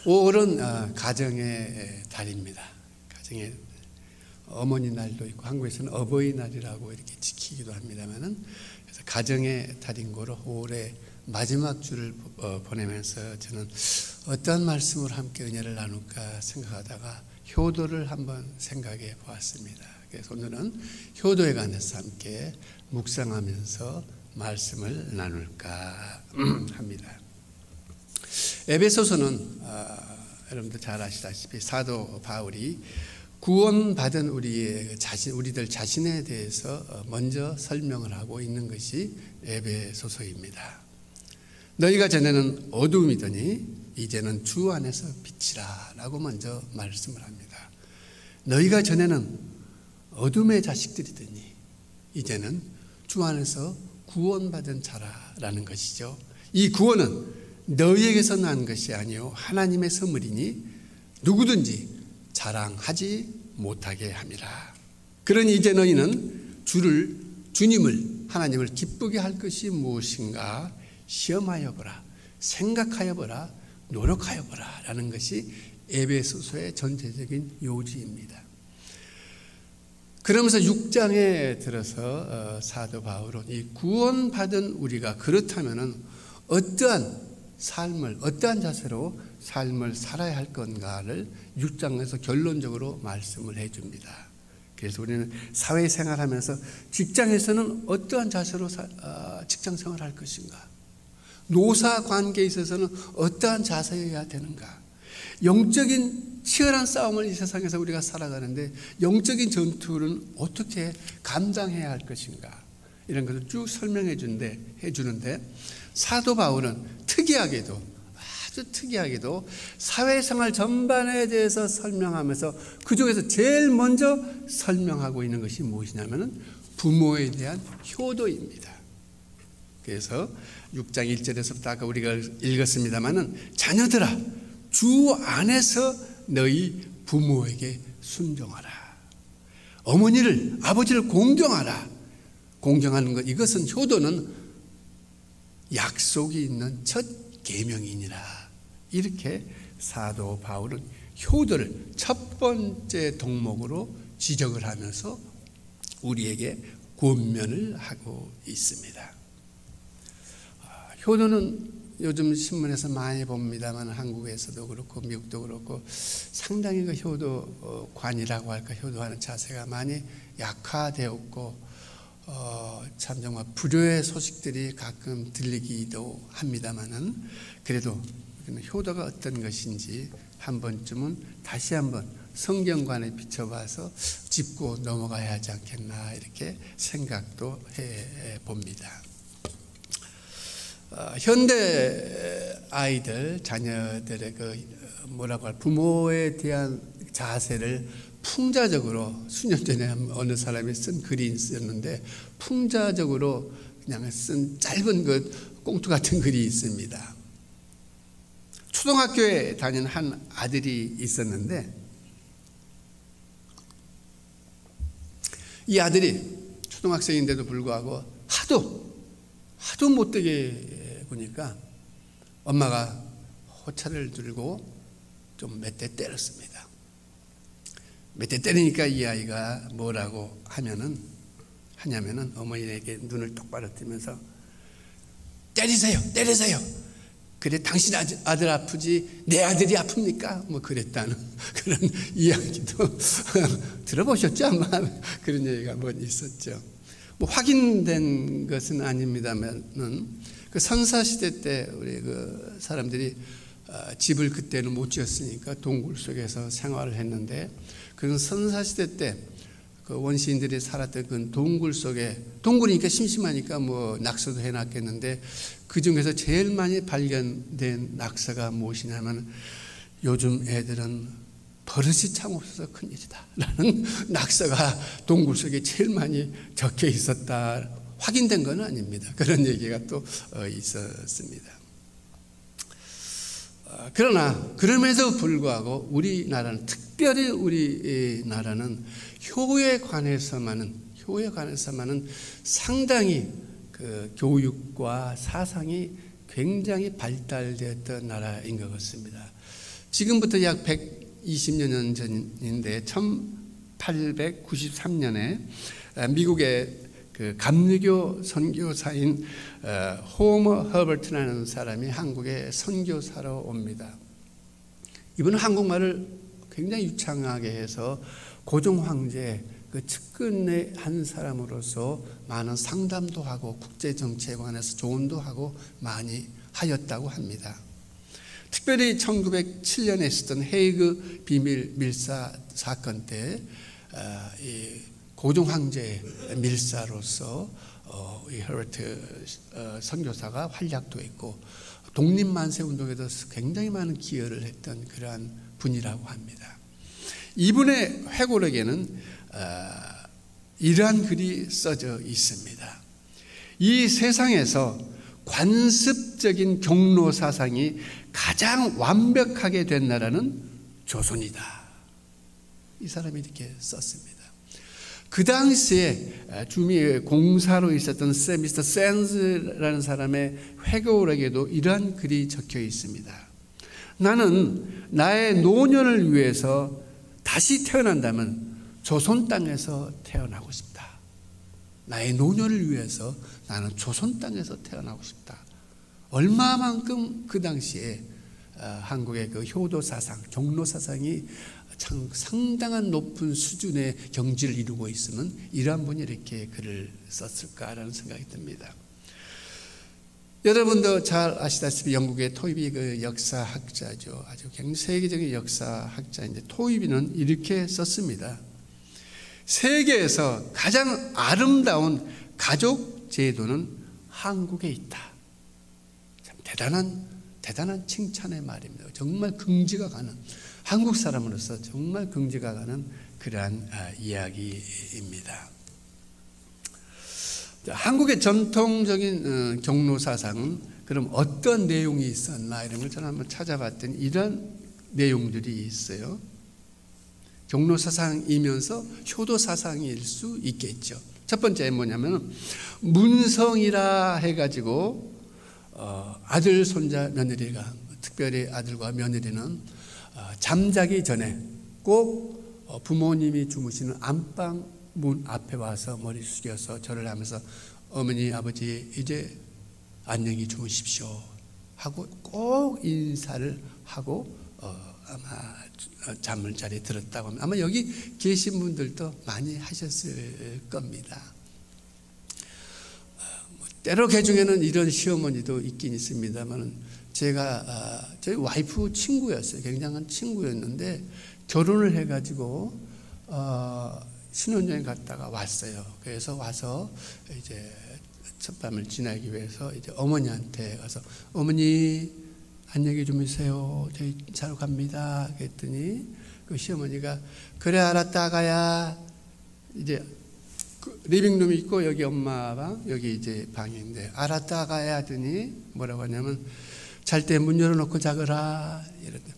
5월은 가정의 달입니다. 가정의 어머니 날도 있고 한국에서는 어버이날이라고 이렇게 지키기도 합니다만은, 그래서 가정의 달인 거로 5월의 마지막 주를 보내면서 저는 어떠한 말씀으로 함께 은혜를 나눌까 생각하다가 효도를 한번 생각해 보았습니다. 그래서 오늘은 효도에 관해서 함께 묵상하면서 말씀을 나눌까 합니다. 에베소서는 여러분들 잘 아시다시피 사도 바울이 구원받은 우리들 자신에 대해서 먼저 설명을 하고 있는 것이 에베소서입니다. 너희가 전에는 어두움이더니 이제는 주 안에서 빛이라 라고 먼저 말씀을 합니다. 너희가 전에는 어둠의 자식들이더니 이제는 주 안에서 구원받은 자라라는 것이죠. 이 구원은 너희에게서 난 것이 아니요 하나님의 선물이니 누구든지 자랑하지 못하게 함이라. 그러니 이제 너희는 주님을 하나님을 기쁘게 할 것이 무엇인가 시험하여 보라, 생각하여 보라, 노력하여 보라 라는 것이 에베소서의 전체적인 요지입니다. 그러면서 6장에 들어서 사도 바울은 이 구원받은 우리가 그렇다면 어떠한 자세로 삶을 살아야 할 건가를 6장에서 결론적으로 말씀을 해줍니다. 그래서 우리는 사회생활하면서 직장에서는 어떠한 자세로 직장생활을 할 것인가, 노사관계에 있어서는 어떠한 자세여야 되는가, 영적인 치열한 싸움을 이 세상에서 우리가 살아가는데 영적인 전투는 어떻게 감당해야 할 것인가, 이런 것을 쭉 설명해 주는데 사도 바울은 아주 특이하게도 사회생활 전반에 대해서 설명하면서 그 중에서 제일 먼저 설명하고 있는 것이 무엇이냐면 부모에 대한 효도입니다. 그래서 6장 1절에서부터 아까 우리가 읽었습니다마는 자녀들아 주 안에서 너희 부모에게 순종하라. 어머니를 아버지를 공경하라. 공경하는 것, 이것은 효도는 약속이 있는 첫 계명이니라. 이렇게 사도 바울은 효도를 첫 번째 덕목으로 지적을 하면서 우리에게 권면을 하고 있습니다. 효도는 요즘 신문에서 많이 봅니다만 한국에서도 그렇고 미국도 그렇고 상당히 그 효도관이라고 할까, 효도하는 자세가 많이 약화되었고 참 정말 불효의 소식들이 가끔 들리기도 합니다만은, 그래도 효도가 어떤 것인지 한 번쯤은 다시 한번 성경관에 비춰봐서 짚고 넘어가야 하지 않겠나, 이렇게 생각도 해 봅니다. 현대 아이들, 자녀들의 부모에 대한 자세를 풍자적으로, 수년 전에 어느 사람이 쓴 글이 있었는데 풍자적으로 그냥 쓴 짧은 꽁투 같은 글이 있습니다. 초등학교에 다니는 한 아들이 있었는데 이 아들이 초등학생인데도 불구하고 하도 못되게 보니까 엄마가 호차를 들고 좀 몇 대 때렸습니다. 몇 대 때리니까 이 아이가 뭐라고 하냐면은 어머니에게 눈을 똑바로 뜨면서 때리세요. 그래 당신 아들 아프지 내 아들이 아픕니까? 뭐 그랬다는 그런 이야기도 들어보셨죠? 아마 그런 얘기가 뭐 있었죠. 뭐 확인된 것은 아닙니다만은 그 선사시대 때 우리 그 사람들이 집을 그때는 못 지었으니까 동굴 속에서 생활을 했는데, 그런 선사시대 때 그 원시인들이 살았던 그 동굴 속에, 동굴이니까 심심하니까 뭐 낙서도 해놨겠는데 그 중에서 제일 많이 발견된 낙서가 무엇이냐면 요즘 애들은 버릇이 참 없어서 큰일이다 라는 낙서가 동굴 속에 제일 많이 적혀 있었다. 확인된 건 아닙니다. 그런 얘기가 또 있었습니다. 그러나 그럼에도 불구하고 우리나라는, 특별히 우리나라는 효에 관해서만은 상당히 그 교육과 사상이 굉장히 발달되었던 나라인 것 같습니다. 지금부터 약 120년 전인데 1893년에 미국의 그 감리교 선교사인 호머 허버트라는 사람이 한국에 선교사로 옵니다. 이분은 한국말을 굉장히 유창하게 해서 고종 황제 그 측근의 한 사람으로서 많은 상담도 하고 국제 정치에 관해서 조언도 하고 많이 하였다고 합니다. 특별히 1907년에 있었던 헤이그 비밀 밀사 사건 때 이 고종 황제의 밀사로서 이 허버트 선교사가 활약도 했고 독립만세 운동에도 굉장히 많은 기여를 했던 그러한 분이라고 합니다. 이분의 회고록에는 이러한 글이 써져 있습니다. 이 세상에서 관습적인 경로 사상이 가장 완벽하게 된 나라는 조선이다. 이 사람이 이렇게 썼습니다. 그 당시에 주미 공사로 있었던 미스터 샌즈라는 사람의 회고록에도 이러한 글이 적혀 있습니다. 나는 나의 노년을 위해서 다시 태어난다면 조선 땅에서 태어나고 싶다. 나의 노년을 위해서 나는 조선 땅에서 태어나고 싶다. 얼마만큼 그 당시에 한국의 그 효도 사상, 종로 사상이 참 상당한 높은 수준의 경지를 이루고 있으면 이러한 분이 이렇게 글을 썼을까라는 생각이 듭니다. 여러분도 잘 아시다시피 영국의 토이비 그 역사학자죠. 아주 굉장히 세계적인 역사학자인데 토이비는 이렇게 썼습니다. 세계에서 가장 아름다운 가족 제도는 한국에 있다. 참 대단한 칭찬의 말입니다. 정말 긍지가 가는, 한국 사람으로서 정말 긍지가 가는 그러한 이야기입니다. 한국의 전통적인 경로 사상은 그럼 어떤 내용이 있었나 이런 걸 저는 한번 찾아봤더니 이런 내용들이 있어요. 경로 사상이면서 효도 사상일 수 있겠죠. 첫 번째 뭐냐면 문성이라 해가지고 아들, 손자, 며느리가, 특별히 아들과 며느리는 잠자기 전에 꼭 부모님이 주무시는 안방 문 앞에 와서 머리 숙여서 절을 하면서 어머니, 아버지 이제 안녕히 주무십시오 하고 꼭 인사를 하고 아마 잠을 자리에 들었다고 하면 아마 여기 계신 분들도 많이 하셨을 겁니다. 때로 개중에는 이런 시어머니도 있긴 있습니다만 제가 저희 와이프 친구였어요. 굉장한 친구였는데 결혼을 해가지고 신혼여행 갔다가 왔어요. 그래서 와서 이제 첫밤을 지나기 위해서 이제 어머니한테 가서 어머니 안녕히 주무세요. 저희 자러 갑니다. 그랬더니 그 시어머니가 그래 알았다 가야 이제 그 리빙룸이 있고 여기 엄마방 여기 이제 방인데 알았다 가야 하더니 뭐라고 하냐면 잘 때 문 열어놓고 자거라 이러더니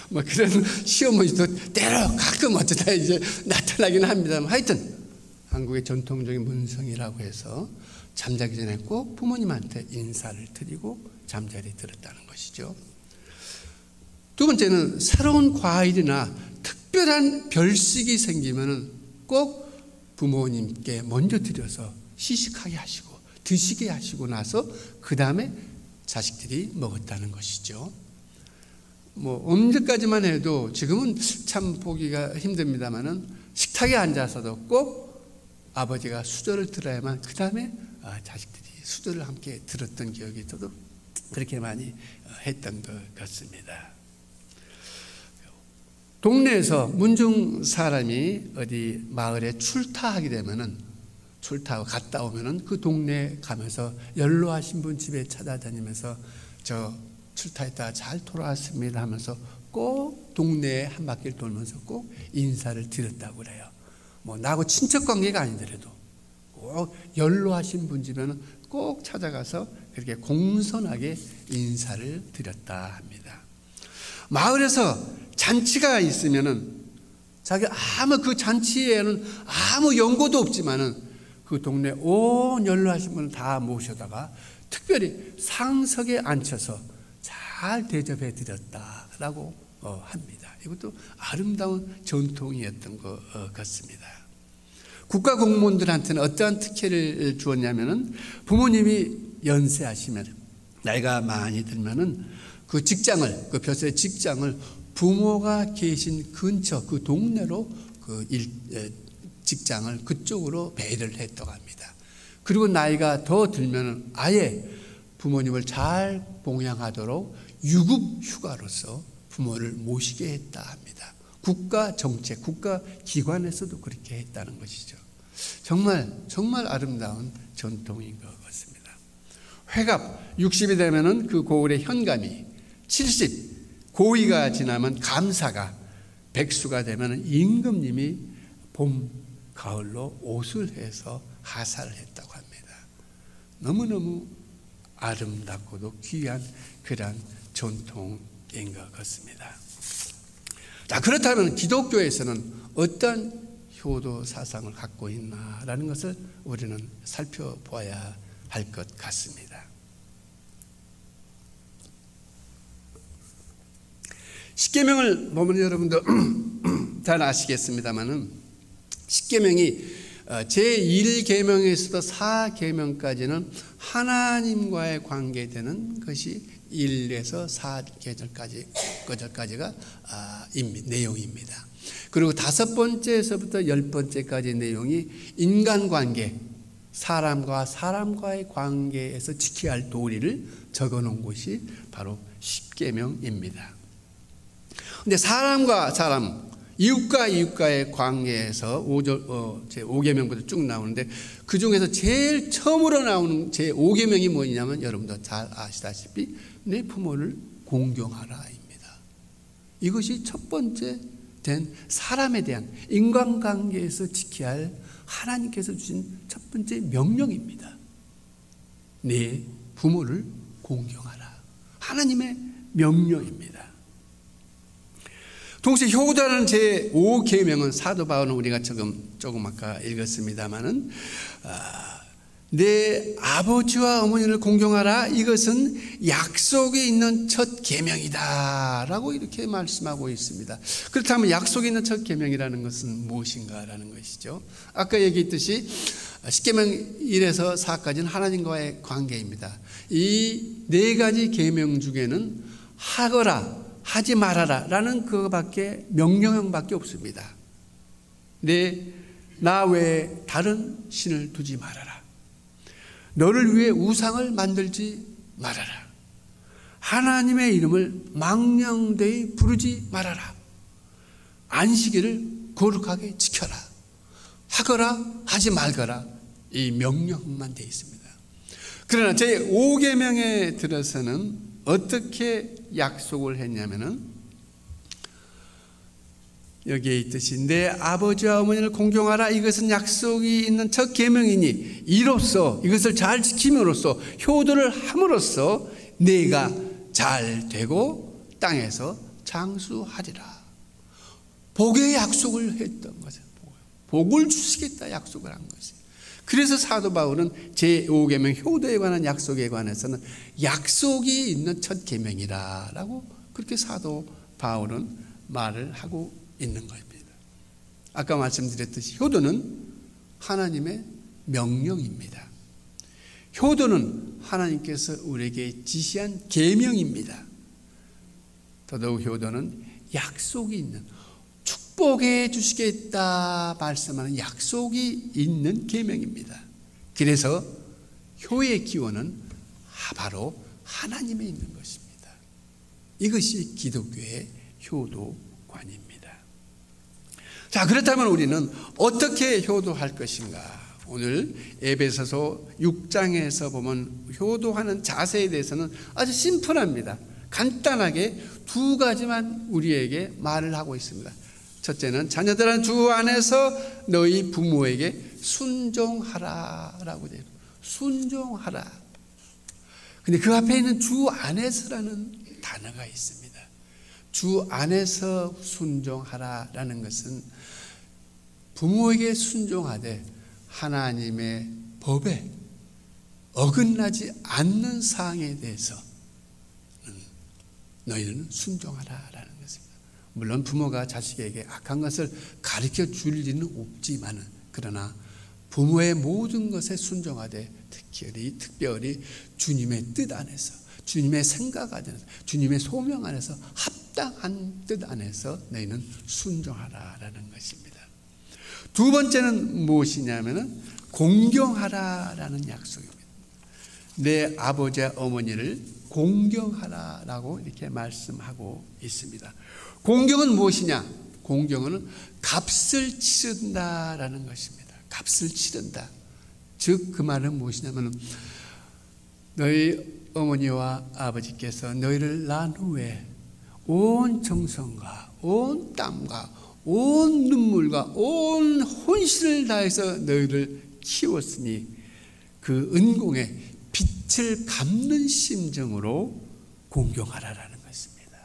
뭐 그런 시어머니도 때로 가끔 어쩌다 이제 나타나긴 합니다만 하여튼 한국의 전통적인 문성이라고 해서 잠자기 전에 꼭 부모님한테 인사를 드리고 잠자리에 들었다는 것이죠. 두 번째는 새로운 과일이나 특별한 별식이 생기면 꼭 부모님께 먼저 드려서 시식하게 하시고 드시게 하시고 나서 그 다음에 자식들이 먹었다는 것이죠. 뭐 언제까지만 해도 지금은 참 보기가 힘듭니다만은 식탁에 앉아서도 꼭 아버지가 수저를 들어야만 그 다음에 자식들이 수저를 함께 들었던 기억이 저도 그렇게 많이 했던 것 같습니다. 동네에서 문중 사람이 어디 마을에 출타하게 되면은 출타하고 갔다 오면은 그 동네에 가면서 연로하신 분 집에 찾아다니면서 저 출타했다가 잘 돌아왔습니다 하면서 꼭 동네에 한 바퀴를 돌면서 꼭 인사를 드렸다고 그래요. 뭐 나하고 친척 관계가 아니더라도 꼭 연로하신 분 집에는 꼭 찾아가서 그렇게 공손하게 인사를 드렸다 합니다. 마을에서 잔치가 있으면은 자기 아무 그 잔치에는 아무 연고도 없지만은 그 동네 온 연로하신 분을 다 모셔다가 특별히 상석에 앉혀서 잘 잘 대접해 드렸다라고 합니다. 이것도 아름다운 전통이었던 것 같습니다. 국가 공무원들한테는 어떠한 특혜를 주었냐면은 부모님이 연세하시면 나이가 많이 들면은 그 직장을, 그 벼슬의 직장을 부모가 계신 근처 그 동네로 직장을 그쪽으로 배를 했다고 합니다. 그리고 나이가 더 들면은 아예 부모님을 잘 봉양하도록 유급 휴가로서 부모를 모시게 했다 합니다. 국가 정책, 국가 기관에서도 그렇게 했다는 것이죠. 정말 아름다운 전통인 것 같습니다. 회갑 60이 되면은 그 고을의 현감이, 70 고위가 지나면 감사가, 백수가 되면은 임금님이 봄, 가을로 옷을 해서 하사를 했다고 합니다. 너무너무 아름답고도 귀한 그러한 전통인 것 같습니다. 자, 그렇다면 기독교에서는 어떤 효도 사상을 갖고 있나라는 것을 우리는 살펴보아야 할 것 같습니다. 십계명을 보면 여러분도 잘 아시겠습니다만은 십계명이 제1계명에서도 4계명까지는 하나님과의 관계되는 것이 1에서 4계절까지가 내용입니다. 그리고 5번째에서부터 10번째까지 내용이 인간관계, 사람과 사람과의 관계에서 지켜야 할 도리를 적어놓은 것이 바로 십계명입니다. 근데 사람과 사람, 이웃과 이웃과의 관계에서 제5계명부터 쭉 나오는데 그 중에서 제일 처음으로 나오는 제5계명이 뭐냐면 여러분도 잘 아시다시피 내 부모를 공경하라입니다. 이것이 첫 번째 된 사람에 대한 인간관계에서 지켜야 할 하나님께서 주신 첫 번째 명령입니다. 내 부모를 공경하라. 하나님의 명령입니다. 동시에 효도라는 제5계명은 사도 바울은 우리가 조금 아까 읽었습니다마는 내 아버지와 어머니를 공경하라. 이것은 약속이 있는 첫 계명이다 라고 이렇게 말씀하고 있습니다. 그렇다면 약속이 있는 첫 계명이라는 것은 무엇인가라는 것이죠. 아까 얘기했듯이 십계명 1에서 4까지는 하나님과의 관계입니다. 이 4가지 계명 중에는 하거라, 하지 말아라 라는 그거밖에 명령형밖에 없습니다. 나 외에 다른 신을 두지 말아라. 너를 위해 우상을 만들지 말아라. 하나님의 이름을 망령되이 부르지 말아라. 안식일을 거룩하게 지켜라. 하거라 하지 말거라. 이 명령만 되어 있습니다. 그러나 제5계명에 들어서는 어떻게 약속을 했냐면은 여기에 있듯이 내 아버지와 어머니를 공경하라. 이것은 약속이 있는 첫 계명이니 이로써 이것을 잘 지킴으로써 효도를 함으로써 내가 잘 되고 땅에서 장수하리라. 복의 약속을 했던 거죠. 복을 주시겠다 약속을 한 것이. 그래서 사도 바울은 제5계명 효도에 관한 약속에 관해서는 약속이 있는 첫 계명이라고 그렇게 사도 바울은 말을 하고 있는 것입니다. 아까 말씀드렸듯이 효도는 하나님의 명령입니다. 효도는 하나님께서 우리에게 지시한 계명입니다. 더더욱 효도는 약속이 있는, 축복해 주시겠다 말씀하는 약속이 있는 계명입니다. 그래서 효의 기원은 바로 하나님에 있는 것입니다. 이것이 기독교의 효도관입니다. 자, 그렇다면 우리는 어떻게 효도할 것인가? 오늘 에베소서 6장에서 보면 효도하는 자세에 대해서는 아주 심플합니다. 간단하게 2가지만 우리에게 말을 하고 있습니다. 첫째는 자녀들아 주 안에서 너희 부모에게 순종하라라고 돼요. 순종하라. 근데 그 앞에 있는 주 안에서라는 단어가 있습니다. 주 안에서 순종하라라는 것은 부모에게 순종하되 하나님의 법에 어긋나지 않는 사항에 대해서는 너희는 순종하라라는 것입니다. 물론 부모가 자식에게 악한 것을 가르쳐 줄 리는 없지만은, 그러나 부모의 모든 것에 순종하되 특별히 주님의 뜻 안에서, 주님의 생각 안에서, 주님의 소명 안에서, 합당한 뜻 안에서 너희는 순종하라라는 것입니다. 두 번째는 무엇이냐면은 공경하라라는 약속입니다. 내 아버지와 어머니를 공경하라라고 이렇게 말씀하고 있습니다. 공경은 무엇이냐? 공경은 값을 치른다라는 것입니다. 값을 치른다. 즉 그 말은 무엇이냐면, 너희 어머니와 아버지께서 너희를 낳은 후에 온 정성과 온 땀과 온 눈물과 온 혼신을 다해서 너희를 키웠으니 그 은공의 빛을 갚는 심정으로 공경하라라는 것입니다.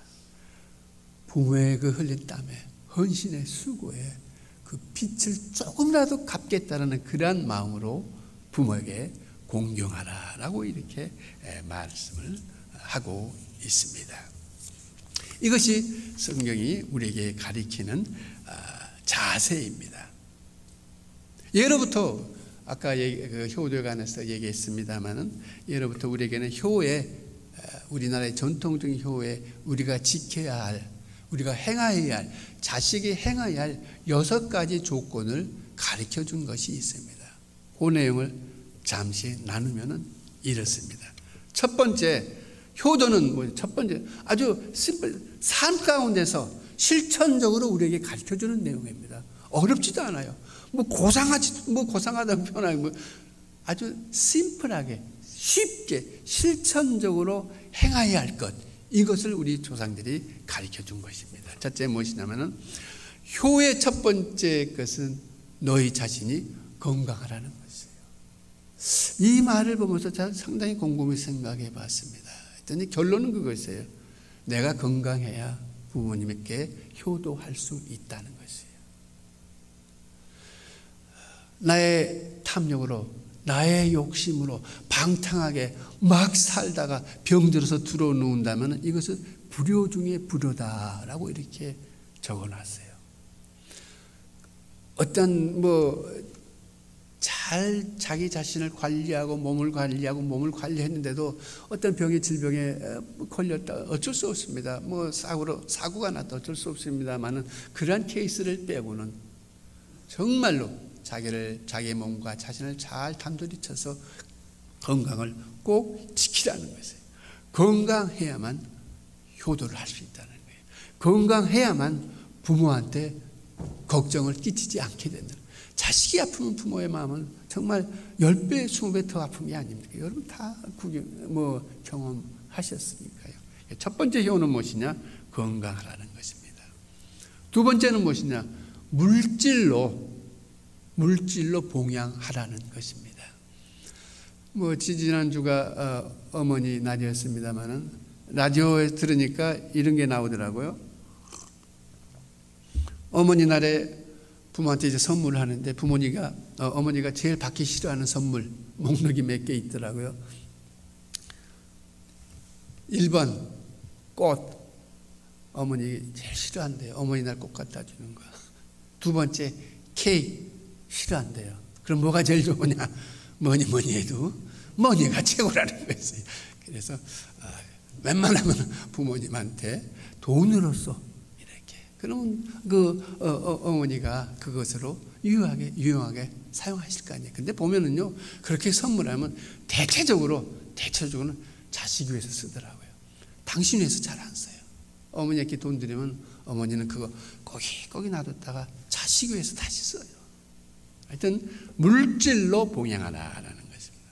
부모의 그 흘린 땀에, 헌신의 수고에 그 빛을 조금이라도 갚겠다는 그러한 마음으로 부모에게 공경하라라고 이렇게 말씀을 하고 있습니다. 이것이 성경이 우리에게 가리키는 자세입니다. 예로부터 아까 그 효도관에서 얘기했습니다마는, 예로부터 우리에게는 효에, 우리나라의 전통적인 효에 우리가 지켜야 할, 우리가 행해야 할, 자식이 행해야 할 6가지 조건을 가르쳐 준 것이 있습니다. 그 내용을 잠시 나누면은 이렇습니다. 첫 번째, 효도는 뭐예요? 첫 번째, 아주 심플, 삶 가운데서 실천적으로 우리에게 가르쳐 주는 내용입니다. 어렵지도 않아요. 고상하다고 표현하고, 아주 심플하게, 쉽게, 실천적으로 행해야 할 것, 이것을 우리 조상들이 가르쳐 준 것입니다. 첫째 무엇이냐면은, 효의 첫 번째 것은 너희 자신이 건강하라는 것이에요. 이 말을 보면서 저는 상당히 곰곰이 생각해 봤습니다. 했더니 결론은 그것이에요. 내가 건강해야 부모님께 효도할 수 있다는 것이에요. 나의 탐욕으로, 나의 욕심으로 방탕하게 막 살다가 병들어서 들어 누운다면 이것은 불효 중에 불효다라고 이렇게 적어놨어요. 어떤 잘 자기 자신을 관리하고 몸을 관리했는데도 어떤 병의 질병에 걸렸다, 어쩔 수 없습니다. 사고가 났다, 어쩔 수 없습니다만은, 그러한 케이스를 빼고는 정말로 자기의 몸과 자신을 잘 단둘이 쳐서 건강을 꼭 지키라는 것이에요. 건강해야만 효도를 할 수 있다는 거예요. 건강해야만 부모한테 걱정을 끼치지 않게 된다. 자식이 아프면 부모의 마음은 정말 10배, 20배 더 아픈 게 아닙니까? 여러분 다 경험하셨으니까요. 첫 번째 효는 무엇이냐? 건강하라는 것입니다. 두 번째는 무엇이냐? 물질로 봉양하라는 것입니다. 지난주가 어머니 날이었습니다만은, 라디오에 들으니까 이런 게 나오더라고요. 어머니 날에 부모한테 이제 선물을 하는데, 어머니가 제일 받기 싫어하는 선물 목록이 몇 개 있더라고요. 1번 꽃, 어머니 제일 싫어한대요. 어머니 날 꽃 갖다 주는 거. 두 번째 케이크, 싫어한대요. 그럼 뭐가 제일 좋으냐? 뭐니 해도 뭐니가 최고라는 거였어요. 그래서 웬만하면 부모님한테 돈으로서 이렇게, 그러면 어머니가 그것으로 유용하게 사용하실 거 아니에요. 근데 보면은요, 그렇게 선물하면 대체적으로는 자식 위해서 쓰더라고요. 당신 위해서 잘 안 써요. 어머니께 돈 드리면 어머니는 그거 거기 놔뒀다가 자식 위해서 다시 써요. 하여튼 물질로 봉양하라라는 것입니다.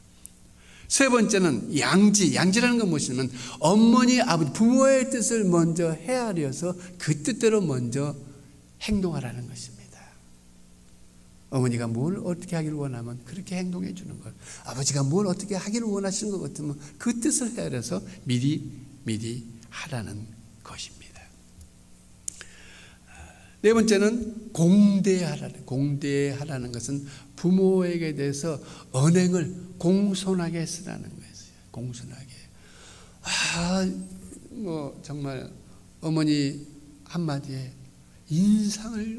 세 번째는 양지라는 건 무엇이냐면, 어머니, 아버지, 부모의 뜻을 먼저 헤아려서 그 뜻대로 먼저 행동하라는 것입니다. 어머니가 뭘 어떻게 하기를 원하면 그렇게 행동해 주는 것, 아버지가 뭘 어떻게 하기를 원하시는 것 같으면 그 뜻을 헤아려서 미리 하라는 것입니다. 네 번째는 공대하라는 것은 부모에게 대해서 언행을 공손하게 쓰라는 거예요. 공손하게. 정말 어머니 한마디에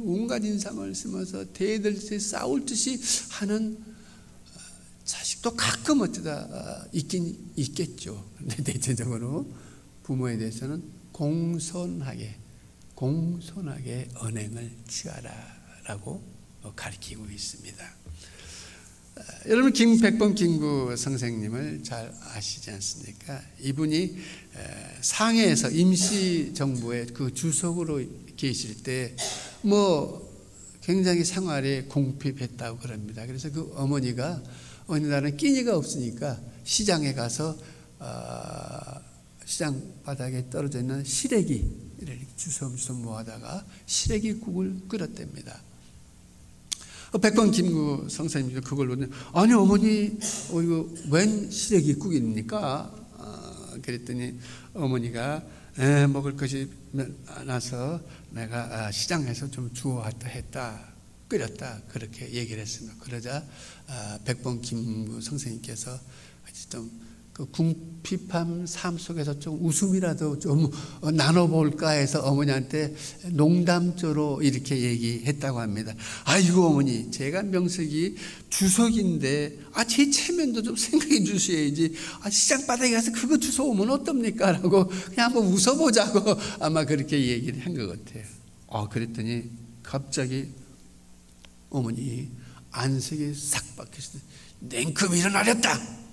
온갖 인상을 쓰면서 대들듯이 싸울 듯이 하는 자식도 가끔 어쩌다 있긴 있겠죠. 그런데 대체적으로 부모에 대해서는 공손하게 언행을 취하라라고 가르치고 있습니다. 여러분 백범 김구 선생님을 잘 아시지 않습니까? 이분이 상해에서 임시정부의 그 주석으로 계실 때 굉장히 생활에 궁핍했다고 그럽니다. 그래서 그 어머니가 어느 날은 끼니가 없으니까 시장에 가서 시장 바닥에 떨어져 있는 시래기를 주섬주섬 모아다가 시래기국을 끓였답니다. 백범 김구 선생님이 그걸 보더니 아니 어머니 이거 웬 시래기국입니까? 그랬더니 어머니가 먹을 것이 많아서 내가 시장에서 좀 주워왔다 했다 끓였다 그렇게 얘기를 했습니다. 그러자 백범 김구 선생님께서 좀 그 궁핍한 삶 속에서 좀 웃음이라도 좀 나눠볼까 해서 어머니한테 농담조로 이렇게 얘기했다고 합니다. 아이고 어머니 제가 명색이 주석인데 제 체면도 좀 생각해 주셔야지 시장 바닥에 가서 그거 주워오면 어떻습니까? 라고 그냥 한번 웃어보자고 아마 그렇게 얘기를 한 것 같아요. 그랬더니 갑자기 어머니 안색이 싹 바뀌었어요. 냉큼 일어나렸다.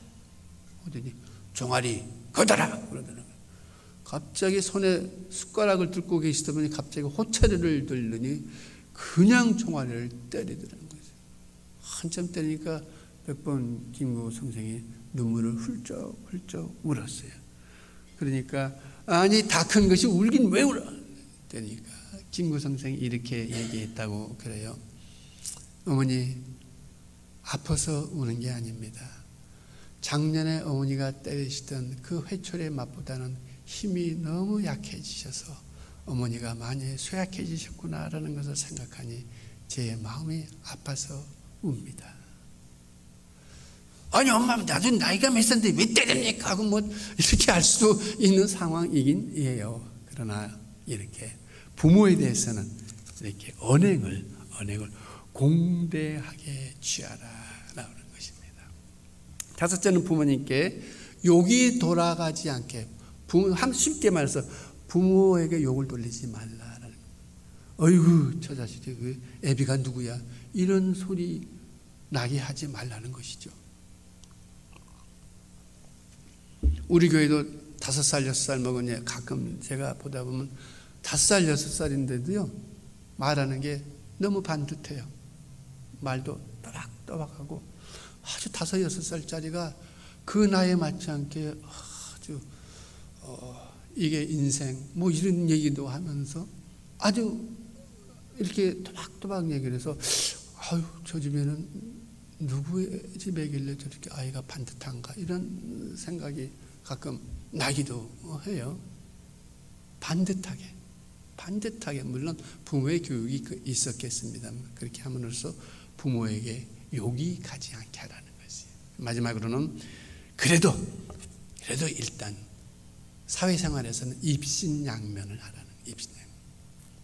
그러더니 종아리 걷어라 그러더라고요. 갑자기 손에 숟가락을 들고 계시던 분이 갑자기 호채를 들더니 그냥 종아리를 때리더라는 거죠. 한참 때리니까 백범 김구 선생이 눈물을 훌쩍 울었어요. 그러니까 아니 다 큰 것이 울긴 왜 울어? 그러니까 김구 선생이 이렇게 얘기했다고 그래요. 어머니 아파서 우는 게 아닙니다. 작년에 어머니가 때리시던 그 회초리의 맛보다는 힘이 너무 약해지셔서 어머니가 많이 쇠약해지셨구나라는 것을 생각하니 제 마음이 아파서 웁니다. 아니 엄마 나도 나이가 몇 살인데 왜 때립니까? 하고 이렇게 할 수도 있는 상황이긴 해요. 그러나 이렇게 부모에 대해서는 이렇게 언행을 공대하게 취하라. 다섯째는 부모님께 욕이 돌아가지 않게 쉽게 말해서 부모에게 욕을 돌리지 말라라는 어이구 저 자식이 그 애비가 누구야 이런 소리 나게 하지 말라는 것이죠. 우리 교회도 5살 6살 먹은 가끔 제가 보다 보면 5살 6살인데도요 말하는 게 너무 반듯해요. 말도 또박또박하고 아주 5, 6살짜리가 그 나이에 맞지 않게 아주 이게 인생 이런 얘기도 하면서 아주 이렇게 또박또박 얘기를 해서 저 집에는 누구의 집이길래 저렇게 아이가 반듯한가 이런 생각이 가끔 나기도 해요. 반듯하게 물론 부모의 교육이 있었겠습니다. 그렇게 함으로써 부모에게 욕이 가지 않게 하라는 것이에요. 마지막으로는 그래도 일단 사회생활에서는 입신양면을 하라는 입신양면.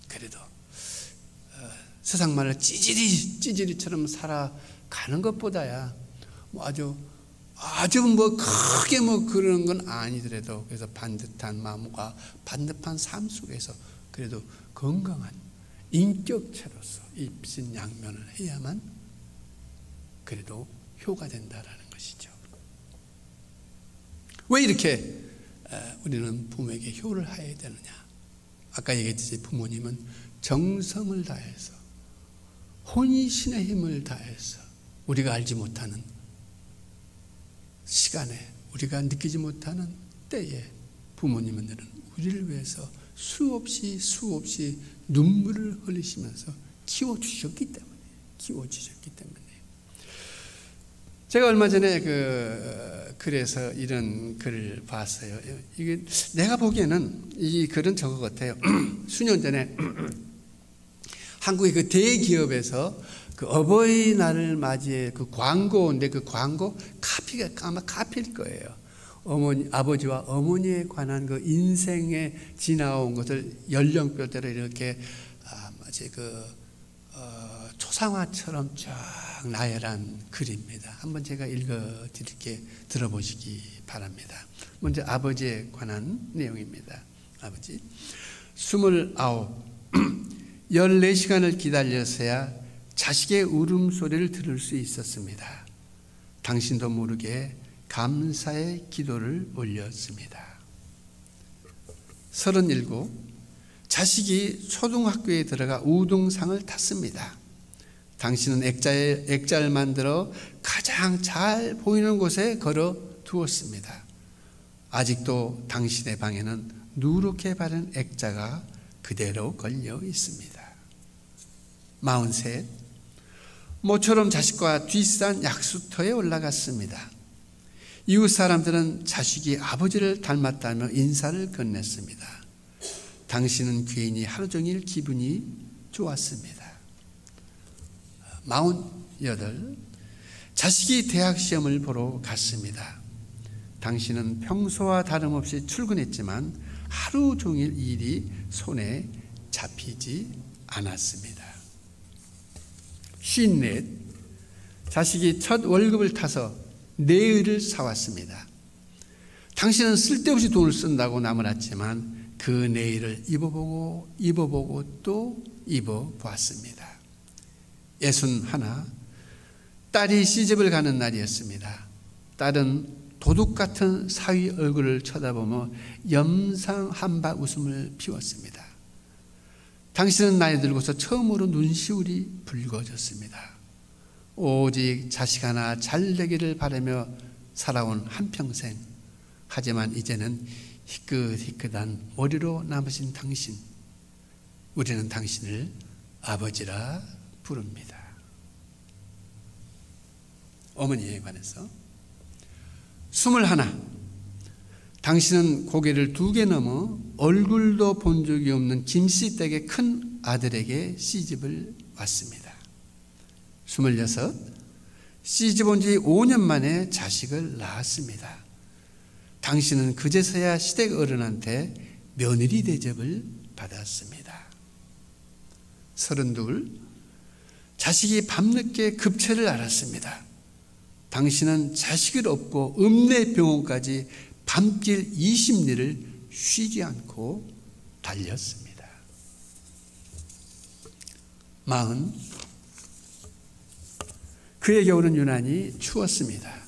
그래도 세상 말로 찌질이처럼 살아가는 것보다야 아주 크게 그런 건 아니더라도 그래서 반듯한 마음과 반듯한 삶 속에서 그래도 건강한 인격체로서 입신양면을 해야만 그래도 효가 된다라는 것이죠. 왜 이렇게 우리는 부모에게 효를 해야 되느냐? 아까 얘기했듯이 부모님은 정성을 다해서 혼신의 힘을 다해서 우리가 알지 못하는 시간에 우리가 느끼지 못하는 때에 부모님들은 우리를 위해서 수없이 눈물을 흘리시면서 키워주셨기 때문에 제가 얼마 전에 글에서 이런 글을 봤어요. 이게 내가 보기에는 이 글은 저거 같아요. 수년 전에 한국의 그 대기업에서 그 어버이날을 맞이해 그 광고인데 그 광고 아마 카피일 거예요. 아버지와 어머니에 관한 그 인생에 지나온 것을 연령별대로 이렇게 마치 초상화처럼 쫙 나열한 글입니다. 한번 제가 읽어드릴게 들어보시기 바랍니다. 먼저 아버지에 관한 내용입니다. 아버지, 29, 14시간을 기다려서야 자식의 울음소리를 들을 수 있었습니다. 당신도 모르게 감사의 기도를 올렸습니다. 37, 자식이 초등학교에 들어가 우등상을 탔습니다. 당신은 액자를 만들어 가장 잘 보이는 곳에 걸어 두었습니다. 아직도 당신의 방에는 누렇게 바른 액자가 그대로 걸려 있습니다. 43, 모처럼 자식과 뒷산 약수터에 올라갔습니다. 이웃 사람들은 자식이 아버지를 닮았다며 인사를 건넸습니다. 당신은 괜히 하루 종일 기분이 좋았습니다. 48, 자식이 대학 시험을 보러 갔습니다. 당신은 평소와 다름없이 출근했지만 하루 종일 일이 손에 잡히지 않았습니다. 54, 자식이 첫 월급을 타서 네일을 사왔습니다. 당신은 쓸데없이 돈을 쓴다고 나무랐지만 그 네일을 입어보고 또 입어보았습니다. 61, 딸이 시집을 가는 날이었습니다. 딸은 도둑 같은 사위 얼굴을 쳐다보며 염상 한박 웃음을 피웠습니다. 당신은 나이 들고서 처음으로 눈시울이 붉어졌습니다. 오직 자식 하나 잘 되기를 바라며 살아온 한평생, 하지만 이제는 희끗희끗한 머리로 남으신 당신, 우리는 당신을 아버지라 부릅니다. 어머니에 관해서 21, 당신은 고개를 2개 넘어 얼굴도 본 적이 없는 김씨 댁의 큰 아들에게 시집을 왔습니다. 26, 시집 온 지 5년 만에 자식을 낳았습니다. 당신은 그제서야 시댁 어른한테 며느리 대접을 받았습니다. 32, 자식이 밤늦게 급체를 앓았습니다. 당신은 자식을 업고 읍내병원까지 밤길 20리를 쉬지 않고 달렸습니다. 40, 그의 겨울은 유난히 추웠습니다.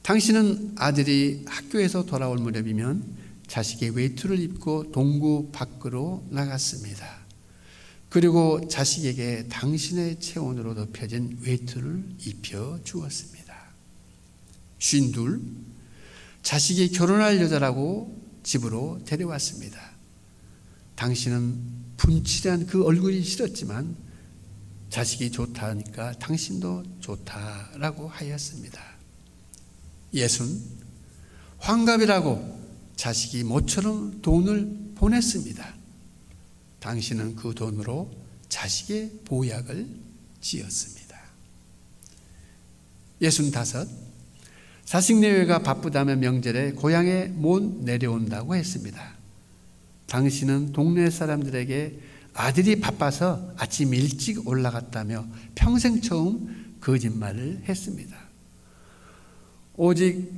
당신은 아들이 학교에서 돌아올 무렵이면 자식의 외투를 입고 동구 밖으로 나갔습니다. 그리고 자식에게 당신의 체온으로 덮여진 외투를 입혀 주었습니다. 52, 자식이 결혼할 여자라고 집으로 데려왔습니다. 당신은 분칠한 그 얼굴이 싫었지만 자식이 좋다니까 당신도 좋다라고 하였습니다. 60, 환갑이라고 자식이 모처럼 돈을 보냈습니다. 당신은 그 돈으로 자식의 보약을 지었습니다. 65, 자식 내외가 바쁘다며 명절에 고향에 못 내려온다고 했습니다. 당신은 동네 사람들에게 아들이 바빠서 아침 일찍 올라갔다며 평생 처음 거짓말을 했습니다. 오직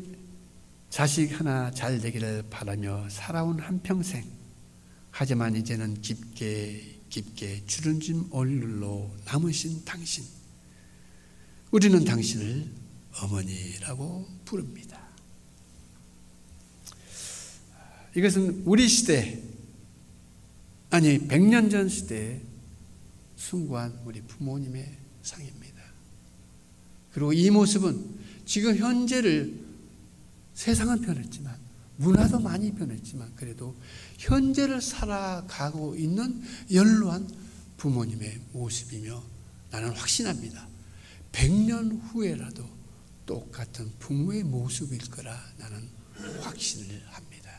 자식 하나 잘 되기를 바라며 살아온 한평생, 하지만 이제는 깊게 주름진 얼굴로 남으신 당신, 우리는 당신을 어머니라고 부릅니다. 이것은 우리 시대, 아니 100년 전 시대에 숭고한 우리 부모님의 상입니다. 그리고 이 모습은 지금 현재를, 세상은 변했지만 문화도 많이 변했지만 그래도 현재를 살아가고 있는 연로한 부모님의 모습이며, 나는 확신합니다. 100년 후에라도 똑같은 부모의 모습일 거라 나는 확신을 합니다.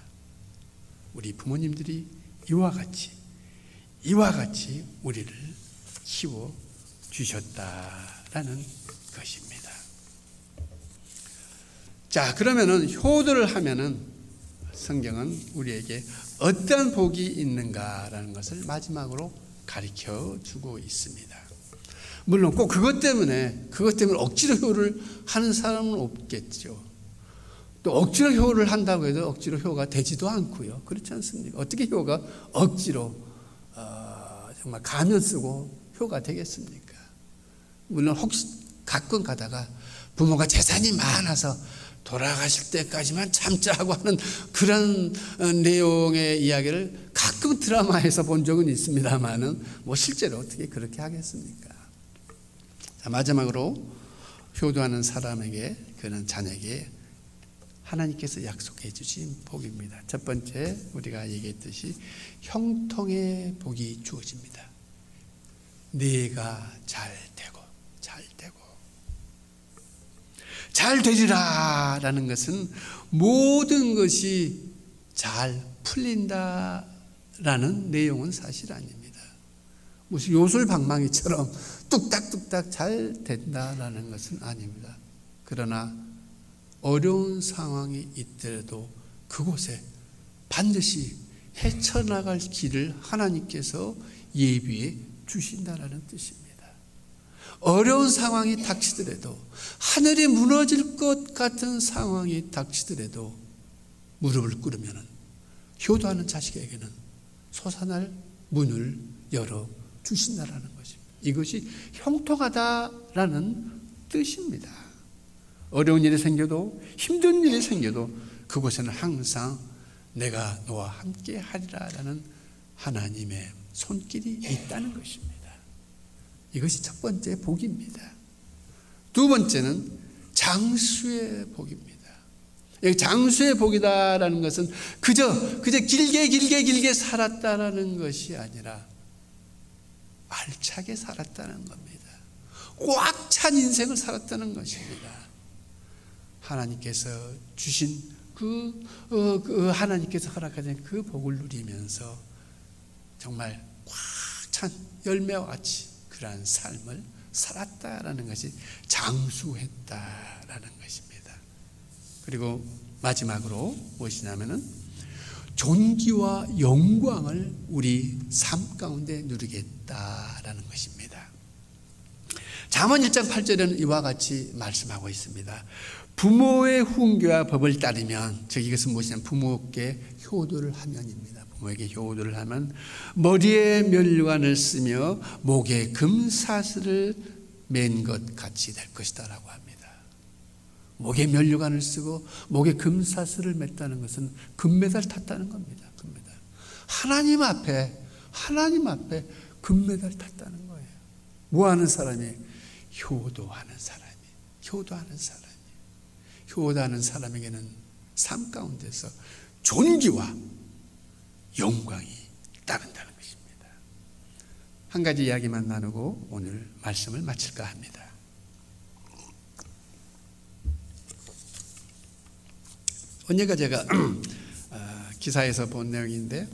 우리 부모님들이 이와 같이 우리를 키워 주셨다라는 것입니다. 자, 그러면은 효도를 하면은 성경은 우리에게 어떤 복이 있는가라는 것을 마지막으로 가르쳐 주고 있습니다. 물론 꼭 그것 때문에 억지로 효를 하는 사람은 없겠죠. 또 억지로 효를 한다고 해도 억지로 효가 되지도 않고요. 그렇지 않습니까? 어떻게 효가 억지로 정말 가면 쓰고 효가 되겠습니까? 물론 혹시 가끔 가다가 부모가 재산이 많아서 돌아가실 때까지만 참자고 하는 그런 내용의 이야기를 가끔 드라마에서 본 적은 있습니다만은 뭐 실제로 어떻게 그렇게 하겠습니까? 자, 마지막으로 효도하는 사람에게, 그런 자녀에게 하나님께서 약속해 주신 복입니다. 첫 번째, 우리가 얘기했듯이 형통의 복이 주어집니다. 내가 잘 되리라 라는 것은 모든 것이 잘 풀린다 라는 내용은 사실 아닙니다. 무슨 요술방망이처럼 뚝딱뚝딱 잘 된다라는 것은 아닙니다. 그러나 어려운 상황이 있더라도 그곳에 반드시 헤쳐나갈 길을 하나님께서 예비해 주신다라는 뜻입니다. 어려운 상황이 닥치더라도, 하늘이 무너질 것 같은 상황이 닥치더라도 무릎을 꿇으면 효도하는 자식에게는 솟아날 문을 열어 주신다라는 것입니다. 이것이 형통하다라는 뜻입니다. 어려운 일이 생겨도, 힘든 일이 생겨도 그곳에는 항상 내가 너와 함께 하리라라는 하나님의 손길이 있다는 것입니다. 이것이 첫 번째 복입니다. 두 번째는 장수의 복입니다. 여기 장수의 복이다라는 것은 그저 길게 살았다라는 것이 아니라 알차게 살았다는 겁니다. 꽉 찬 인생을 살았다는 것입니다. 하나님께서 주신 하나님께서 허락하신 그 복을 누리면서 정말 꽉 찬 열매와 같이 그러한 삶을 살았다라는 것이 장수했다라는 것입니다. 그리고 마지막으로 무엇이냐면은 존귀와 영광을 우리 삶 가운데 누리겠다라는 것입니다. 잠언 1장 8절에는 이와 같이 말씀하고 있습니다. 부모의 훈계와 법을 따르면, 즉 이것은 무엇이냐면 부모께 효도를 하면입니다. 부모에게 효도를 하면 머리에 면류관을 쓰며 목에 금사슬을 맨 것 같이 될 것이다 라고 합니다. 목에 면류관을 쓰고 목에 금사슬을 맸다는 것은 금메달 탔다는 겁니다. 금메달. 하나님 앞에 금메달 탔다는 거예요. 뭐 하는 사람이? 효도하는 사람에게는 삶 가운데서 존귀와 영광이 따른다는 것입니다. 한 가지 이야기만 나누고 오늘 말씀을 마칠까 합니다. 언젠가 제가 기사에서 본 내용인데,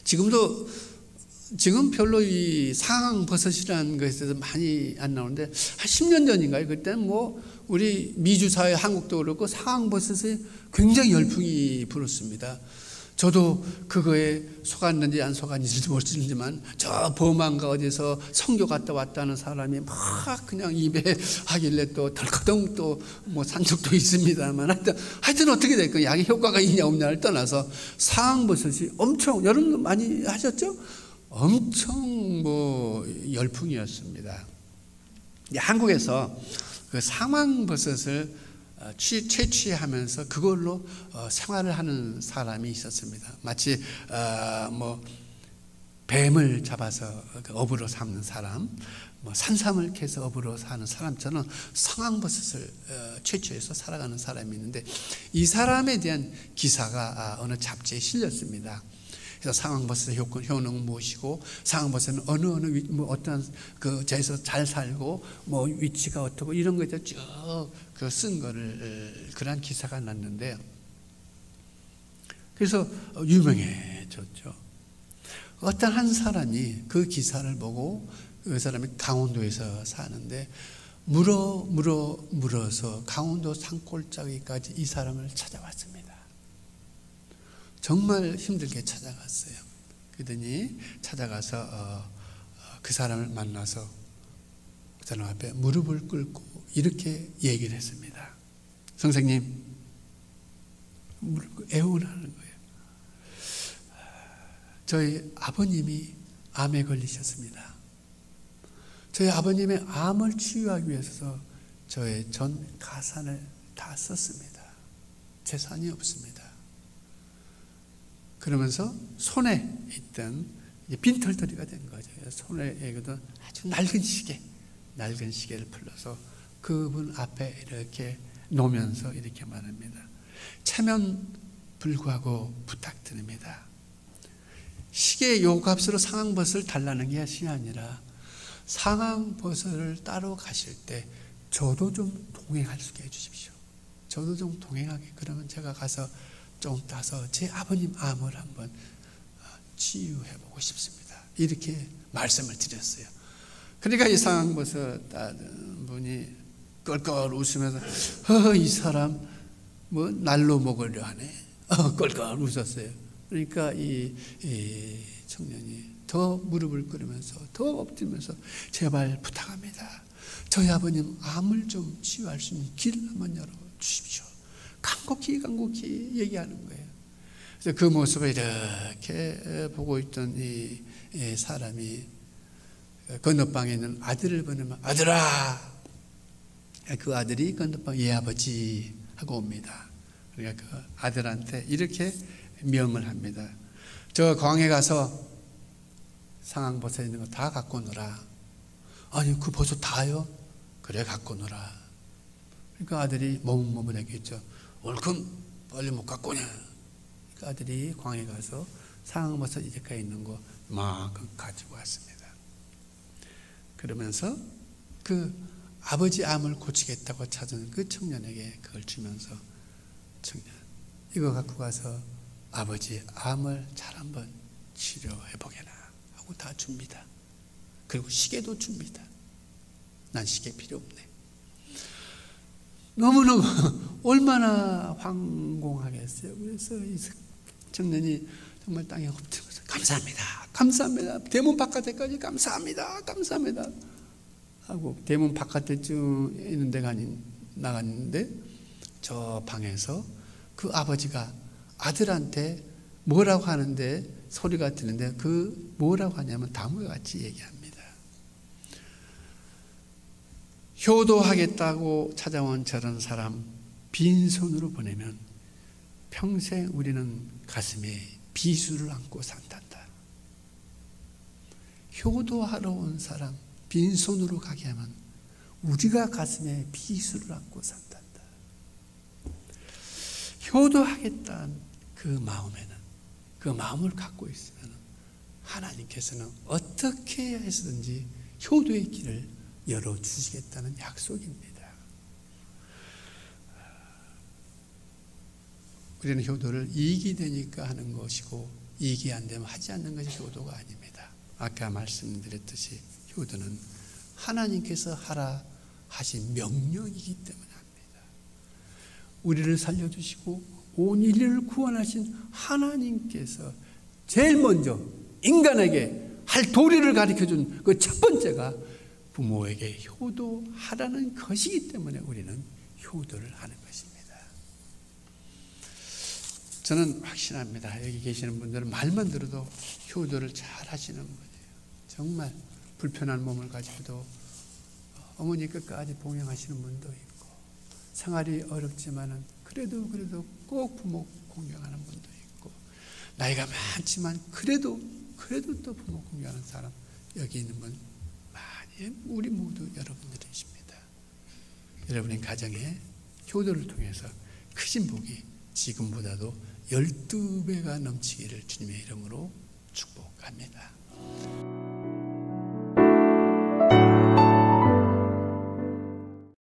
지금 별로 이 상황버섯이라는 것에 대해서 많이 안 나오는데, 한 10년 전인가요? 그때는 뭐 우리 미주 사회, 한국도 그렇고 상황버섯에 굉장히 열풍이 불었습니다. 저도 그거에 속았는지 안 속았는지 모르지만 저 범안가 어디서 선교 갔다 왔다는 사람이 막 그냥 입에 하길래 또 덜커덩 또 뭐 산 적도 있습니다만, 하여튼 어떻게 될까요? 약의 효과가 있냐 없냐를 떠나서 상황버섯이 엄청, 여러분도 많이 하셨죠? 엄청 뭐 열풍이었습니다. 한국에서 그 상황버섯을 채취하면서 그걸로 생활을 하는 사람이 있었습니다. 마치 뭐 뱀을 잡아서 업으로 삼는 사람, 뭐 산삼을 캐서 업으로 사는 사람처럼 상황버섯을 채취해서 살아가는 사람이 있는데, 이 사람에 대한 기사가 어느 잡지에 실렸습니다. 그래서 상황버섯의 효능은 무엇이고, 상황버섯은 어느 어떤 그 제에서 잘 살고 뭐 위치가 어떻고 이런 거에 쭉 그 쓴 거를 그런 기사가 났는데, 그래서 유명해졌죠. 어떤 한 사람이 그 기사를 보고, 그 사람이 강원도에서 사는데 물어서 강원도 산골짜기까지 이 사람을 찾아왔습니다. 정말 힘들게 찾아갔어요. 그러더니 찾아가서 그 사람을 만나서 그 사람 앞에 무릎을 꿇고 이렇게 얘기를 했습니다. 선생님, 애원하는 거예요. 저희 아버님이 암에 걸리셨습니다. 저희 아버님의 암을 치유하기 위해서 저의 전 가산을 다 썼습니다. 재산이 없습니다. 그러면서 손에 있던 빈털터리가 된 거죠. 손에 아주 낡은 시계를 풀러서 그분 앞에 이렇게 놓으면서 이렇게 말합니다. 체면 불구하고 부탁드립니다. 시계 요 값으로 상황버섯을 달라는 것이 아니라 상황버섯을 따로 가실 때 저도 좀 동행할 수 있게 해주십시오. 저도 좀 동행하게. 그러면 제가 가서 좀 따서 제 아버님 암을 한번 치유해보고 싶습니다. 이렇게 말씀을 드렸어요. 그러니까 이 상황버섯 따는 분이 껄껄 웃으면서 이 사람 뭐 날로 먹으려 하네. 껄껄 웃었어요. 그러니까 이 청년이 더 무릎을 꿇으면서 더 엎드리면서 제발 부탁합니다. 저희 아버님 암을 좀 치유할 수 있는 길을 한번 열어주십시오. 간곡히 얘기하는 거예요. 그래서 그 모습을 이렇게 보고 있던 이 사람이 건너방에 있는 아들을 보내면 아들아! 그 아들이 건너방 예 아버지 하고 옵니다. 그러니까 그 아들한테 이렇게 명을 합니다. 저 광에 가서 상황버섯 있는 거 다 갖고 오너라. 아니 그 버섯 다요? 그래 갖고 오너라. 그러니까 아들이 머뭇머뭇하겠죠. 얼큰 빨리 못 갖고 오냐. 그러니까 아들이 광에 가서 상황버섯 이제까지 있는 거 만큼 가지고 왔습니다. 그러면서 그 아버지 암을 고치겠다고 찾은 그 청년에게 그걸 주면서 청년 이거 갖고 가서 아버지 암을 잘 한번 치료해 보게나 하고 다 줍니다. 그리고 시계도 줍니다. 난 시계 필요 없네. 너무너무 얼마나 황공하겠어요. 그래서 이 청년이 정말 땅에 엎드려서 감사합니다. 감사합니다. 대문 바깥에까지 감사합니다. 감사합니다. 하고 대문 바깥에쯤 있는 데가 나갔는데 저 방에서 그 아버지가 아들한테 뭐라고 하는데 소리가 들리는데 그 뭐라고 하냐면 다음과 같이 얘기합니다. 효도하겠다고 찾아온 저런 사람 빈손으로 보내면 평생 우리는 가슴에 비수를 안고 산단다. 효도하러 온 사람 빈손으로 가게 하면 우리가 가슴에 비수를 안고 산단다. 효도하겠다는 그 마음에는 그 마음을 갖고 있으면 하나님께서는 어떻게 해서든지 효도의 길을 열어주시겠다는 약속입니다. 우리는 효도를 이익이 되니까 하는 것이고 이익이 안 되면 하지 않는 것이 효도가 아닙니다. 아까 말씀드렸듯이 효도는 하나님께서 하라 하신 명령이기 때문에 합니다. 우리를 살려주시고 온 인류를 구원하신 하나님께서 제일 먼저 인간에게 할 도리를 가르쳐준 그 첫 번째가 부모에게 효도하라는 것이기 때문에 우리는 효도를 하는 것입니다. 저는 확신합니다. 여기 계시는 분들은 말만 들어도 효도를 잘 하시는 분이에요. 정말 불편한 몸을 가지고도 어머니 끝까지 봉양하시는 분도 있고 생활이 어렵지만은 그래도 꼭 부모 공경하는 분도 있고 나이가 많지만 그래도 또 부모 공경하는 사람 여기 있는 분 많이 우리 모두 여러분들이십니다. 여러분의 가정에 효도를 통해서 크신 복이 지금보다도 12배가 넘치기를 주님의 이름으로 축복합니다.